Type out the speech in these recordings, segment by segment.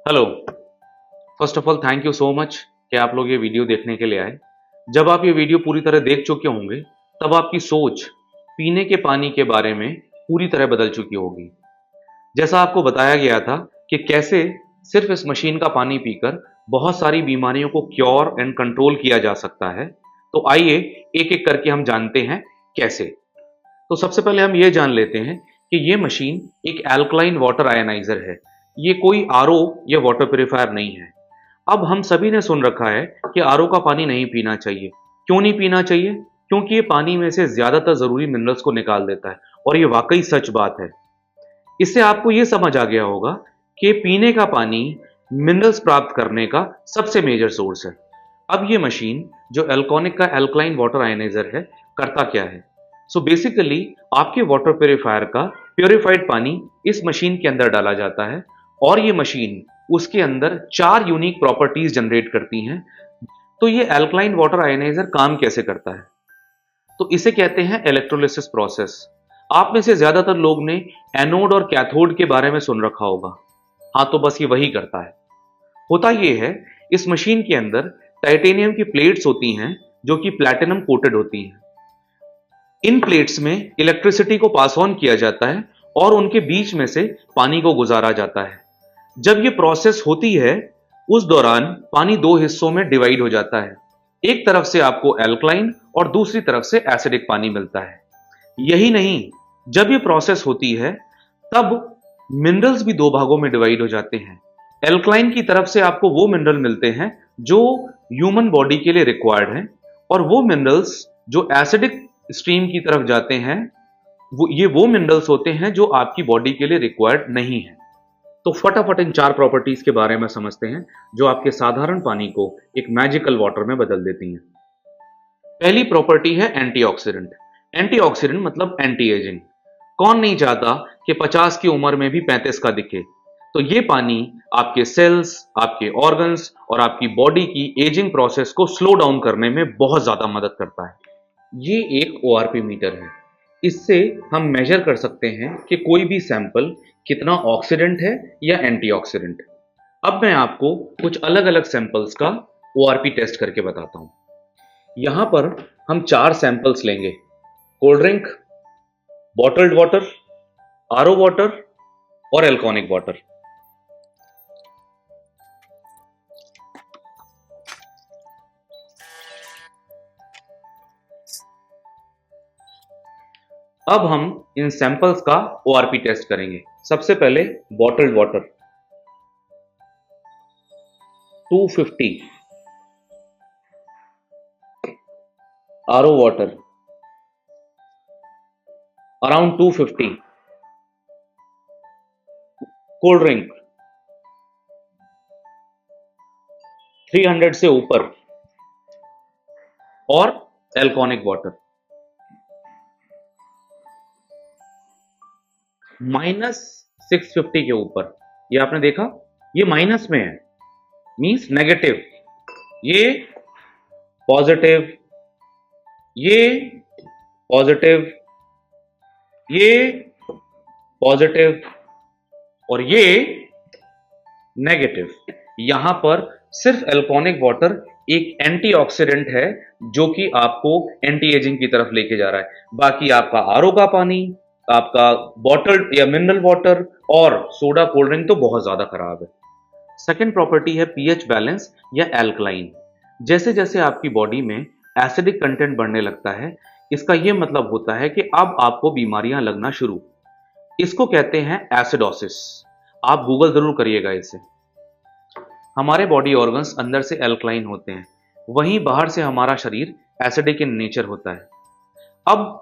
Hello. First of all thank you so much कि आप लोग ये वीडियो देखने के लिए आए। जब आप ये वीडियो पूरी तरह देख चुके होंगे तब आपकी सोच पीने के पानी के बारे में पूरी तरह बदल चुकी होगी। जैसा आपको बताया गया था कि कैसे सिर्फ इस मशीन का पानी पीकर बहुत सारी बीमारियों को क्योर एंड कंट्रोल किया जा सकता है। तो आइए एक एक करके हम जानते हैं कैसे। तो सबसे पहले हम ये जान लेते हैं कि ये मशीन एक एल्कलाइन वाटर आयनाइजर है। ये कोई आरओ या वाटर प्यूरिफायर नहीं है। अब हम सभी ने सुन रखा है कि आरओ का पानी नहीं पीना चाहिए। क्यों नहीं पीना चाहिए? क्योंकि ये पानी में से ज्यादातर जरूरी मिनरल्स को निकाल देता है और ये वाकई सच बात है। इससे आपको ये समझ आ गया होगा कि पीने का पानी मिनरल्स प्राप्त करने का सबसे मेजर सोर्स है। अब ये मशीन जो एल्कोनिक का एल्कलाइन वाटर आयनाइजर है करता क्या है? सो बेसिकली आपके वाटर प्योरीफायर का प्योरीफाइड पानी इस मशीन के अंदर डाला जाता है और ये मशीन उसके अंदर 4 यूनिक प्रॉपर्टीज जनरेट करती हैं। तो ये एल्कलाइन वाटर आयनाइजर काम कैसे करता है? तो इसे कहते हैं इलेक्ट्रोलिसिस प्रोसेस। आप में से ज्यादातर लोग ने एनोड और कैथोड के बारे में सुन रखा होगा। हाँ, तो बस ये वही करता है। होता ये है, इस मशीन के अंदर टाइटेनियम की प्लेट्स होती हैं जो कि प्लैटिनम कोटेड होती हैं। इन प्लेट्स में इलेक्ट्रिसिटी को पास ऑन किया जाता है और उनके बीच में से पानी को गुजारा जाता है। जब ये प्रोसेस होती है उस दौरान पानी दो हिस्सों में डिवाइड हो जाता है। एक तरफ से आपको एल्कलाइन और दूसरी तरफ से एसिडिक पानी मिलता है। यही नहीं, जब ये प्रोसेस होती है तब मिनरल्स भी दो भागों में डिवाइड हो जाते हैं। एल्कलाइन की तरफ से आपको वो मिनरल मिलते हैं जो ह्यूमन बॉडी के लिए रिक्वायर्ड हैं और वो मिनरल्स जो एसिडिक स्ट्रीम की तरफ जाते हैं वो मिनरल्स होते हैं जो आपकी बॉडी के लिए रिक्वायर्ड नहीं है। तो फटाफट इन 4 प्रॉपर्टीज के बारे में समझते हैं जो आपके साधारण पानी को एक मैजिकल वाटर में बदल देती हैं। पहली प्रॉपर्टी है एंटीऑक्सीडेंट। एंटीऑक्सीडेंट मतलब एंटी एजिंग। कौन नहीं चाहता कि 50 की उम्र में भी 35 का दिखे? तो ये पानी आपके सेल्स, आपके ऑर्गन्स और आपकी बॉडी की एजिंग प्रोसेस को स्लो डाउन करने में बहुत ज्यादा मदद करता है। ये एक ओआरपी मीटर है। इससे हम मेजर कर सकते हैं कि कोई भी सैंपल कितना ऑक्सीडेंट है या एंटीऑक्सीडेंट। अब मैं आपको कुछ अलग अलग सैंपल्स का ओआरपी टेस्ट करके बताता हूं। यहां पर हम 4 सैंपल्स लेंगे: cold drink, bottled water, RO water और एल्कोनिक वाटर। अब हम इन सैंपल्स का ओआरपी टेस्ट करेंगे। सबसे पहले bottled water 250, RO water around 250, cold drink 300 से ऊपर और एल्कोनिक वाटर -650 के ऊपर। ये आपने देखा, ये माइनस में है, मींस नेगेटिव। ये पॉजिटिव, ये पॉजिटिव, ये पॉजिटिव और ये नेगेटिव। यहां पर सिर्फ एल्कोनिक वाटर एक एंटीऑक्सीडेंट है जो कि आपको एंटी एजिंग की तरफ लेके जा रहा है। बाकी आपका आरओ का पानी, आपका बॉटल्ड या मिनरल वाटर और सोडा कोल्ड ड्रिंक तो बहुत ज्यादा खराब है। सेकेंड प्रॉपर्टी है पीएच बैलेंस या एल्कलाइन। जैसे जैसे आपकी बॉडी में एसिडिक कंटेंट बढ़ने लगता है, इसका यह मतलब होता है कि अब आपको बीमारियां लगना शुरू। इसको कहते हैं एसिडोसिस। आप गूगल जरूर करिएगा इसे। हमारे बॉडी ऑर्गन्स अंदर से एल्कलाइन होते हैं, वहीं बाहर से हमारा शरीर एसिडिक इन नेचर होता है। अब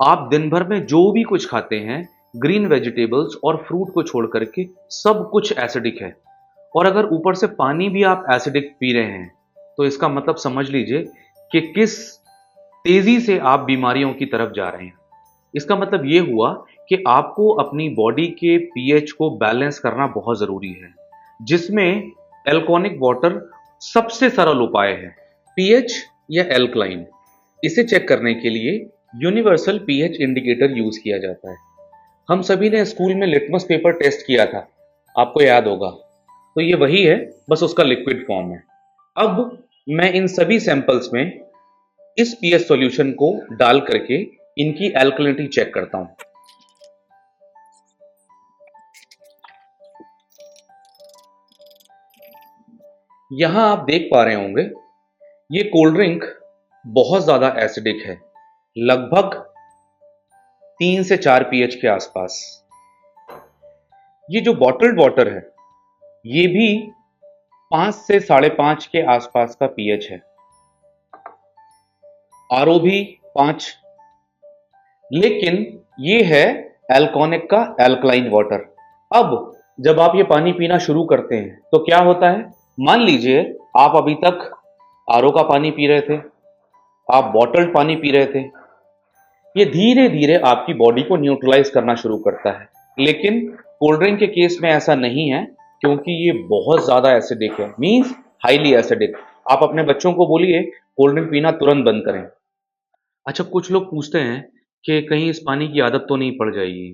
आप दिन भर में जो भी कुछ खाते हैं, ग्रीन वेजिटेबल्स और फ्रूट को छोड़ करके सब कुछ एसिडिक है। और अगर ऊपर से पानी भी आप एसिडिक पी रहे हैं तो इसका मतलब समझ लीजिए कि किस तेजी से आप बीमारियों की तरफ जा रहे हैं। इसका मतलब यह हुआ कि आपको अपनी बॉडी के पीएच को बैलेंस करना बहुत जरूरी है, जिसमें एल्कोनिक वाटर सबसे सरल उपाय है। पीएच या एल्कलाइन, इसे चेक करने के लिए यूनिवर्सल पीएच इंडिकेटर यूज किया जाता है। हम सभी ने स्कूल में लिटमस पेपर टेस्ट किया था, आपको याद होगा। तो ये वही है, बस उसका लिक्विड फॉर्म है। अब मैं इन सभी सैंपल्स में इस पीएच सॉल्यूशन को डाल करके इनकी एल्कलिनिटी चेक करता हूं। यहां आप देख पा रहे होंगे ये कोल्ड ड्रिंक बहुत ज्यादा एसिडिक है, लगभग 3 से 4 पीएच के आसपास। ये जो बॉटल्ड वाटर है ये भी 5 से 5.5 के आसपास का पीएच है। आरओ भी 5, लेकिन ये है एल्कोनिक का एल्कलाइन वाटर। अब जब आप ये पानी पीना शुरू करते हैं तो क्या होता है, मान लीजिए आप अभी तक आरओ का पानी पी रहे थे, आप बॉटल्ड पानी पी रहे थे, ये धीरे धीरे आपकी बॉडी को न्यूट्रलाइज करना शुरू करता है। लेकिन कोल्ड ड्रिंक के केस में ऐसा नहीं है, क्योंकि ये बहुत ज्यादा एसिडिक है, मींस हाईली एसिडिक। आप अपने बच्चों को बोलिए कोल्ड ड्रिंक पीना तुरंत बंद करें। अच्छा, कुछ लोग पूछते हैं कि कहीं इस पानी की आदत तो नहीं पड़ जाएगी,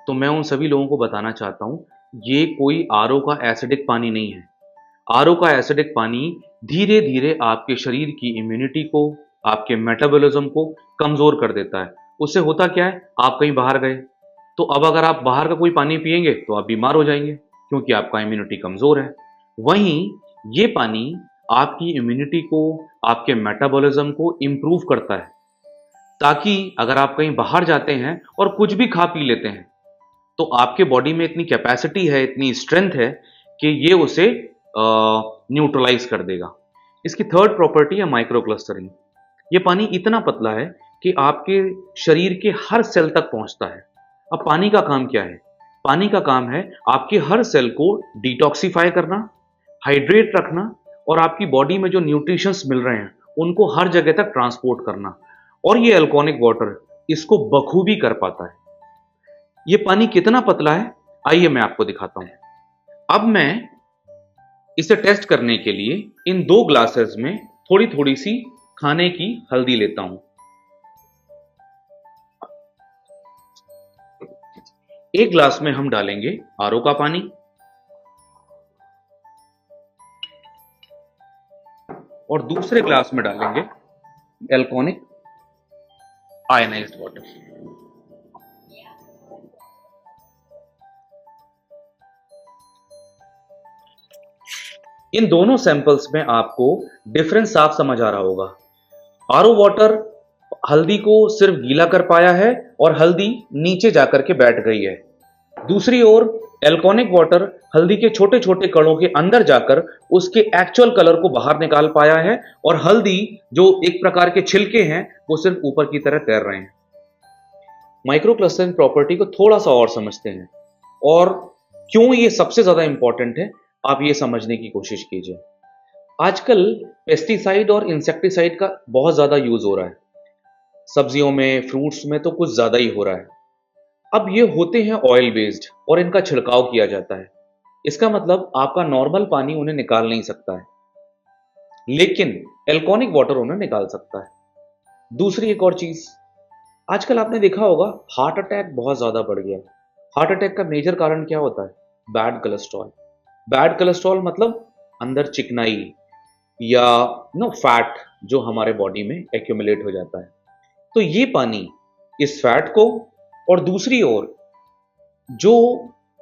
तो मैं उन सभी लोगों को बताना चाहता हूं ये कोई आरओ का एसिडिक पानी नहीं है। आरओ का एसिडिक पानी धीरे धीरे आपके शरीर की इम्यूनिटी को, आपके मेटाबॉलिज्म को कमजोर कर देता है। उससे होता क्या है, आप कहीं बाहर गए तो अब अगर आप बाहर का कोई पानी पिएंगे तो आप बीमार हो जाएंगे, क्योंकि आपका इम्यूनिटी कमजोर है। वहीं ये पानी आपकी इम्यूनिटी को, आपके मेटाबॉलिज्म को इंप्रूव करता है, ताकि अगर आप कहीं बाहर जाते हैं और कुछ भी खा पी लेते हैं तो आपके बॉडी में इतनी कैपेसिटी है, इतनी स्ट्रेंथ है कि ये उसे न्यूट्रलाइज कर देगा। इसकी थर्ड प्रॉपर्टी है माइक्रो क्लस्टरिंग। ये पानी इतना पतला है कि आपके शरीर के हर सेल तक पहुंचता है। अब पानी का काम क्या है, पानी का काम है आपके हर सेल को डिटॉक्सिफाई करना, हाइड्रेट रखना, और आपकी बॉडी में जो न्यूट्रिशंस मिल रहे हैं उनको हर जगह तक ट्रांसपोर्ट करना। और ये एल्कोनिक वाटर इसको बखूबी कर पाता है। ये पानी कितना पतला है, आइए मैं आपको दिखाता हूं। अब मैं इसे टेस्ट करने के लिए इन 2 ग्लासेस में थोड़ी थोड़ी सी खाने की हल्दी लेता हूं। एक ग्लास में हम डालेंगे आरओ का पानी, और दूसरे ग्लास में डालेंगे एल्कोनिक आयनाइज्ड वाटर। इन दोनों सैंपल्स में आपको डिफरेंस साफ समझ आ रहा होगा। आरओ वाटर हल्दी को सिर्फ गीला कर पाया है और हल्दी नीचे जाकर के बैठ गई है। दूसरी ओर एल्कोनिक वाटर हल्दी के छोटे छोटे कणों के अंदर जाकर उसके एक्चुअल कलर को बाहर निकाल पाया है, और हल्दी जो एक प्रकार के छिलके हैं वो सिर्फ ऊपर की तरह तैर रहे हैं। माइक्रो क्लस्टरिंग प्रॉपर्टी को थोड़ा सा और समझते हैं, और क्यों ये सबसे ज्यादा इंपॉर्टेंट है आप ये समझने की कोशिश कीजिए। आजकल पेस्टिसाइड और इंसेक्टिसाइड का बहुत ज्यादा यूज हो रहा है, सब्जियों में, फ्रूट्स में तो कुछ ज्यादा ही हो रहा है। अब ये होते हैं ऑयल बेस्ड और इनका छिड़काव किया जाता है। इसका मतलब आपका नॉर्मल पानी उन्हें निकाल नहीं सकता है, लेकिन एल्कोनिक वाटर उन्हें निकाल सकता है। दूसरी एक और चीज, आजकल आपने देखा होगा हार्ट अटैक बहुत ज्यादा बढ़ गया। हार्ट अटैक का मेजर कारण क्या होता है, बैड कोलेस्ट्रॉल। बैड कोलेस्ट्रॉल मतलब अंदर चिकनाई या फैट जो हमारे बॉडी में एक्यूमुलेट हो जाता है। तो ये पानी इस फैट को, और दूसरी ओर जो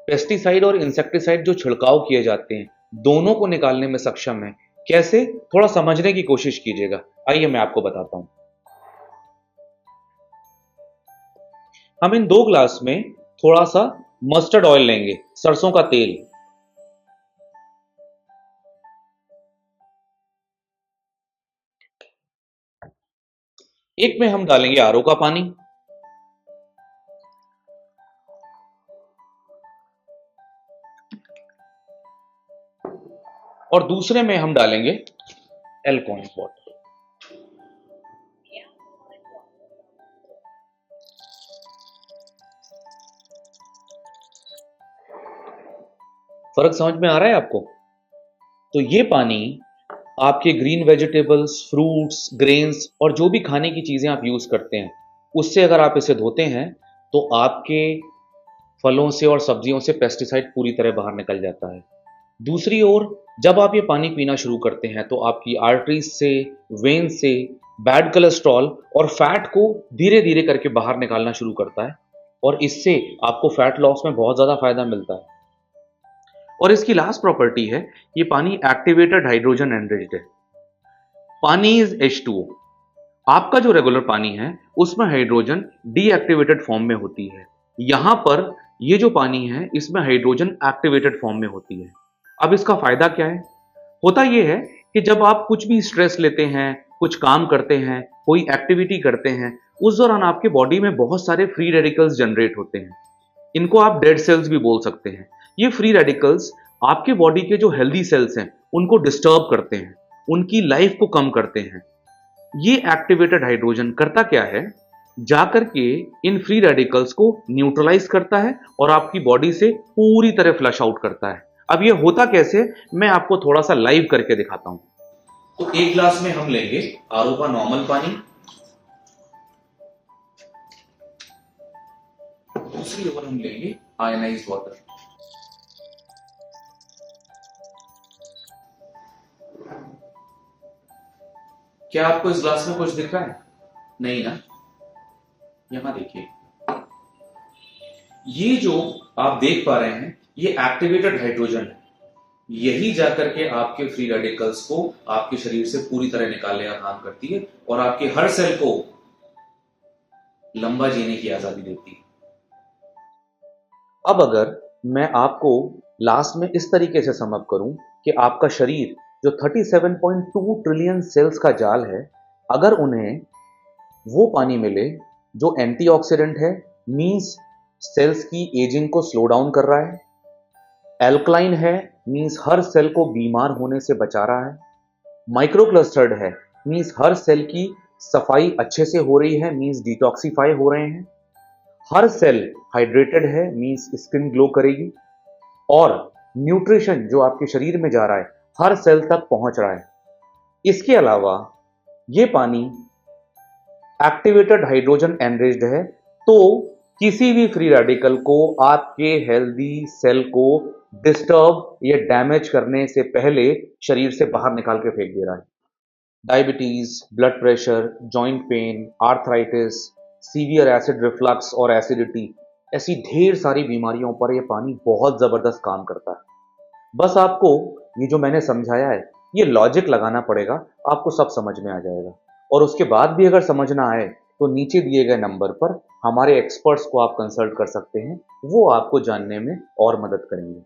पेस्टिसाइड और इंसेक्टिसाइड जो छिड़काव किए जाते हैं, दोनों को निकालने में सक्षम है। कैसे, थोड़ा समझने की कोशिश कीजिएगा। आइए मैं आपको बताता हूं। हम इन 2 ग्लास में थोड़ा सा मस्टर्ड ऑयल लेंगे, सरसों का तेल। एक में हम डालेंगे आरओ का पानी, और दूसरे में हम डालेंगे एल्कोनिक वाटर। फर्क समझ में आ रहा है आपको? तो ये पानी आपके ग्रीन वेजिटेबल्स, फ्रूट्स, ग्रेन्स और जो भी खाने की चीजें आप यूज करते हैं, उससे अगर आप इसे धोते हैं तो आपके फलों से और सब्जियों से पेस्टिसाइड पूरी तरह बाहर निकल जाता है। दूसरी ओर जब आप ये पानी पीना शुरू करते हैं तो आपकी आर्टरीज से, वेन से बैड कोलेस्ट्रॉल और फैट को धीरे धीरे करके बाहर निकालना शुरू करता है और इससे आपको फैट लॉस में बहुत ज़्यादा फायदा मिलता है। और इसकी लास्ट प्रॉपर्टी है, ये पानी एक्टिवेटेड हाइड्रोजन एनरिच्ड है। पानी इज H2O। आपका जो रेगुलर पानी है उसमें हाइड्रोजन डीएक्टिवेटेड फॉर्म में होती है। यहां पर ये जो पानी है इसमें हाइड्रोजन एक्टिवेटेड फॉर्म में होती है। अब इसका फायदा क्या है? होता यह है कि जब आप कुछ भी स्ट्रेस लेते हैं, कुछ काम करते हैं, कोई एक्टिविटी करते हैं, उस दौरान आपके बॉडी में बहुत सारे फ्री रेडिकल्स जनरेट होते हैं। इनको आप डेड सेल्स भी बोल सकते हैं। ये फ्री रेडिकल्स आपके बॉडी के जो हेल्दी सेल्स हैं उनको डिस्टर्ब करते हैं, उनकी लाइफ को कम करते हैं। ये एक्टिवेटेड हाइड्रोजन करता क्या है, जाकर के इन फ्री रेडिकल्स को न्यूट्रलाइज करता है और आपकी बॉडी से पूरी तरह फ्लश आउट करता है। अब ये होता कैसे, मैं आपको थोड़ा सा लाइव करके दिखाता हूं। तो एक ग्लास में हम लेंगे आरओ का नॉर्मल पानी, दूसरी ओर हम लेंगे आयनाइज्ड वाटर। क्या आपको इस ग्लास में कुछ दिख रहा है? नहीं ना? यहां देखिए, ये जो आप देख पा रहे हैं ये एक्टिवेटेड हाइड्रोजन है। यही जाकर के आपके फ्री रेडिकल्स को आपके शरीर से पूरी तरह निकालने का काम करती है और आपके हर सेल को लंबा जीने की आजादी देती है। अब अगर मैं आपको लास्ट में इस तरीके से सम अप करूं कि आपका शरीर जो 37.2 ट्रिलियन सेल्स का जाल है, अगर उन्हें वो पानी मिले जो एंटीऑक्सीडेंट है, मींस सेल्स की एजिंग को स्लो डाउन कर रहा है, एल्कलाइन है मींस हर सेल को बीमार होने से बचा रहा है, माइक्रोक्लस्टर्ड है मींस हर सेल की सफाई अच्छे से हो रही है, मींस डिटॉक्सिफाई हो रहे हैं, हर सेल हाइड्रेटेड है मींस स्किन ग्लो करेगी, और न्यूट्रिशन जो आपके शरीर में जा रहा है हर सेल तक पहुंच रहा है। इसके अलावा ये पानी एक्टिवेटेड हाइड्रोजन एनरिच्ड है, तो किसी भी फ्री रेडिकल को आपके हेल्दी सेल को डिस्टर्ब या डैमेज करने से पहले शरीर से बाहर निकाल के फेंक दे रहा है। Diabetes, blood pressure, joint pain, arthritis, severe acid reflux और एसिडिटी, ऐसी ढेर सारी बीमारियों पर यह पानी बहुत जबरदस्त काम करता है। बस आपको ये जो मैंने समझाया है ये लॉजिक लगाना पड़ेगा, आपको सब समझ में आ जाएगा। और उसके बाद भी अगर समझ ना आए तो नीचे दिए गए नंबर पर हमारे एक्सपर्ट्स को आप कंसल्ट कर सकते हैं, वो आपको जानने में और मदद करेंगे।